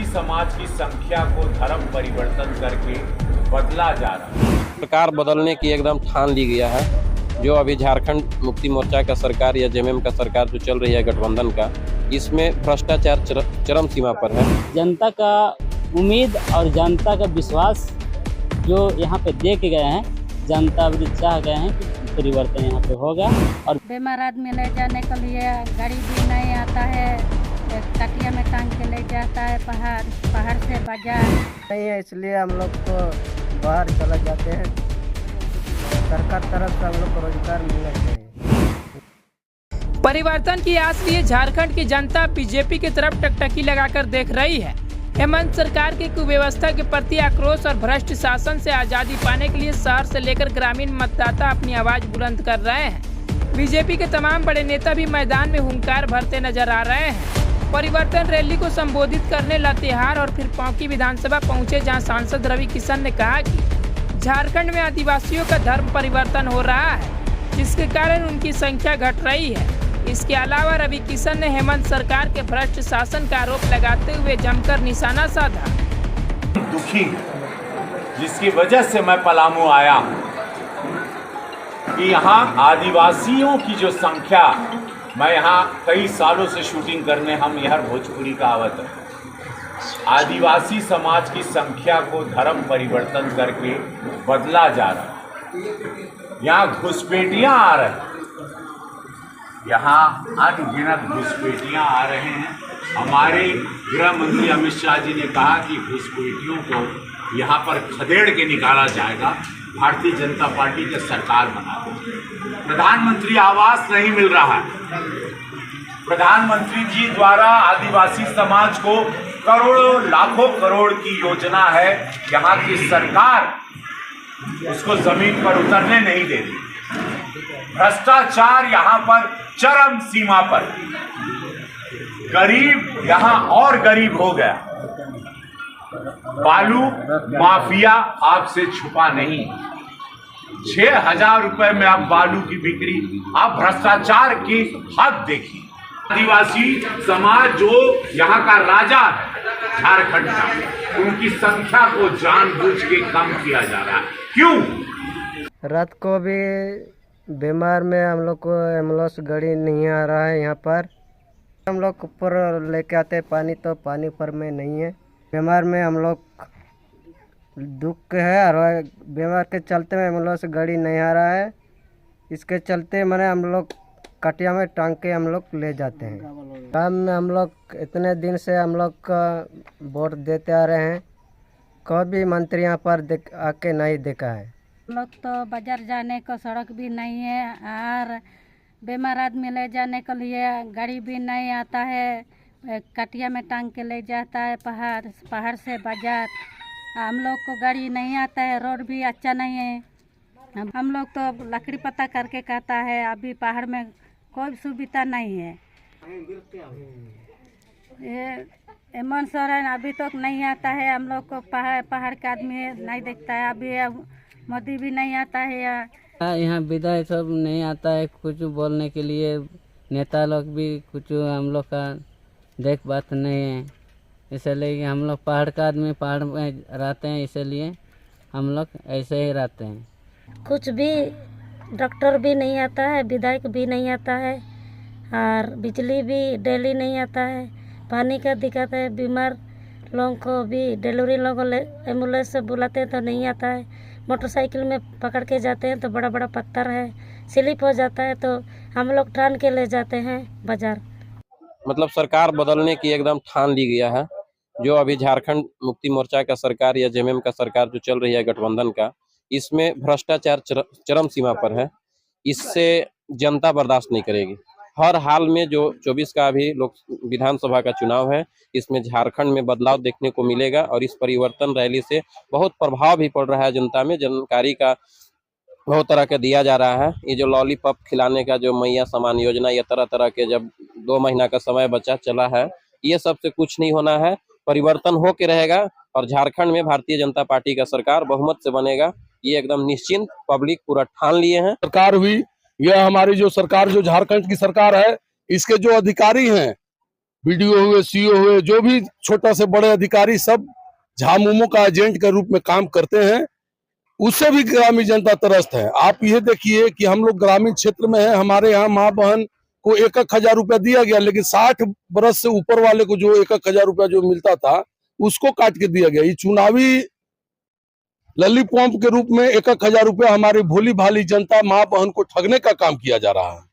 समाज की संख्या को धर्म परिवर्तन करके बदला जा रहा है। सरकार बदलने की एकदम ठान ली गया है। जो अभी झारखंड मुक्ति मोर्चा का सरकार या जेएमएम का सरकार जो चल रही है गठबंधन का, इसमें भ्रष्टाचार चरम सीमा पर है। जनता का उम्मीद और जनता का विश्वास जो यहाँ पे दे के गए हैं, जनता भी चाह गए हैं कि परिवर्तन यहाँ पे होगा। और बीमार आदमी ले जाने के लिए गाड़ी भी नहीं आता है, कटिया में टांग के ले जाता है, पहाड़ से बाजार नहीं है, इसलिए हम लोग को बाहर चले जाते हैं। सरकार तरफ से हम लोग को रोजगार मिलना चाहिए। परिवर्तन की आस लिए झारखंड की जनता बीजेपी की तरफ टकटकी लगाकर देख रही है। हेमंत सरकार की कुव्यवस्था के प्रति आक्रोश और भ्रष्ट शासन से आजादी पाने के लिए शहर से लेकर ग्रामीण मतदाता अपनी आवाज बुलंद कर रहे हैं। बीजेपी के तमाम बड़े नेता भी मैदान में हुंकार भरते नजर आ रहे हैं। परिवर्तन रैली को संबोधित करने लातेहार और फिर पौंकी विधानसभा पहुंचे, जहां सांसद रवि किशन ने कहा कि झारखंड में आदिवासियों का धर्म परिवर्तन हो रहा है, जिसके कारण उनकी संख्या घट रही है। इसके अलावा रवि किशन ने हेमंत सरकार के भ्रष्ट शासन का आरोप लगाते हुए जमकर निशाना साधा। दुखी जिसकी वजह से मैं पलामू आया हूं कि यहाँ आदिवासियों की जो संख्या, मैं यहाँ कई सालों से शूटिंग करने हम यहाँ भोजपुरी का आवत है। आदिवासी समाज की संख्या को धर्म परिवर्तन करके बदला जा रहा है। यहाँ घुसपैठियाँ आ रहे हैं, यहाँ अनगिनत घुसपैठियाँ आ रहे हैं। हमारे गृह मंत्री अमित शाह जी ने कहा कि घुसपैठियों को यहाँ पर खदेड़ के निकाला जाएगा, भारतीय जनता पार्टी की सरकार बना दे। प्रधानमंत्री आवास नहीं मिल रहा है। प्रधानमंत्री जी द्वारा आदिवासी समाज को करोड़ों लाखों करोड़ की योजना है, यहाँ की सरकार उसको जमीन पर उतरने नहीं दे रही। भ्रष्टाचार यहाँ पर चरम सीमा पर, गरीब यहाँ और गरीब हो गया। बालू माफिया आपसे छुपा नहीं। 6,000 रुपए में आप बालू की बिक्री, आप भ्रष्टाचार की हद देखिए। आदिवासी समाज जो यहाँ का राजा है झारखंड का, उनकी संख्या को जानबूझ के कम किया जा रहा है। क्यों? रात को भी बीमार में हम लोग को एम्बुलेंस गाड़ी नहीं आ रहा है। यहाँ पर हम लोग ऊपर लेके आते हैं पानी, तो पानी ऊपर में नहीं है। बीमार में हम लोग दुख है, और बीमार के चलते में एम्बुलेंस गाड़ी नहीं आ रहा है। इसके चलते मैंने हम लोग कटिया में टांग के हम लोग ले जाते हैं। काम में हम लोग इतने दिन से हम लोग का वोट देते आ रहे हैं, कभी मंत्री यहाँ पर आके नहीं देखा है। लोग तो बाजार जाने को सड़क भी नहीं है, और बीमार आदमी ले जाने के लिए गाड़ी भी नहीं आता है, कटिया में टांग के ले जाता है, पहाड़ से बाजार। हम लोग को गाड़ी नहीं आता है, रोड भी अच्छा नहीं है। हम लोग तो लकड़ी पत्ता करके कहता है, अभी पहाड़ में कोई सुविधा नहीं है। ये मन सोरेन अभी तक नहीं आता है। हम लोग को पहाड़ का आदमी नहीं देखता है। अभी मोदी भी नहीं आता है यहाँ विधायक सब नहीं आता है कुछ बोलने के लिए। नेता लोग भी कुछ हम लोग का देख बात नहीं है, इसलिए हम लोग पहाड़ का आदमी पहाड़ में रहते हैं, इसलिए हम लोग ऐसे ही रहते हैं। कुछ भी डॉक्टर भी नहीं आता है, विधायक भी नहीं आता है, और बिजली भी डेली नहीं आता है। पानी का दिक्कत है, बीमार लोगों को भी डिलीवरी लोगों को एम्बुलेंस से बुलाते हैं तो नहीं आता है। मोटरसाइकिल में पकड़ के जाते हैं तो बड़ा बड़ा पत्थर है, स्लिप हो जाता है, तो हम लोग ठान के ले जाते हैं बाजार। मतलब सरकार बदलने की एकदम ठान ली गया है। जो अभी झारखंड मुक्ति मोर्चा का सरकार या जेएमएम का सरकार जो चल रही है गठबंधन का, इसमें भ्रष्टाचार चरम सीमा पर है। इससे जनता बर्दाश्त नहीं करेगी। हर हाल में जो 24 का अभी लोक विधानसभा का चुनाव है, इसमें झारखंड में बदलाव देखने को मिलेगा, और इस परिवर्तन रैली से बहुत प्रभाव भी पड़ रहा है जनता में। जानकारी का बहुत तरह का दिया जा रहा है। ये जो लॉलीपॉप खिलाने का जो मैया समान योजना, ये तरह तरह के जब 2 महीना का समय बचा चला है, ये सब से कुछ नहीं होना है। परिवर्तन हो के रहेगा, और झारखंड में भारतीय जनता पार्टी का सरकार बहुमत से बनेगा। ये एकदम निश्चिंत पब्लिक पूरा ठान लिए हैं। सरकार हुई, यह हमारी जो सरकार जो झारखंड की सरकार है, इसके जो अधिकारी हैं बीडीओ हुए, सीओ हुए, जो भी छोटा से बड़े अधिकारी सब झामुमो का एजेंट के रूप में काम करते हैं। उससे भी ग्रामीण जनता त्रस्त है। आप ये देखिए कि हम लोग ग्रामीण क्षेत्र में हैं, हमारे यहाँ माँ बहन को 1,000 रुपया दिया गया, लेकिन 60 बरस से ऊपर वाले को जो 1,000 रुपया जो मिलता था उसको काट के दिया गया। ये चुनावी लल्ली पंप के रूप में 1,000 रुपया हमारी भोली भाली जनता माँ बहन को ठगने का काम किया जा रहा है।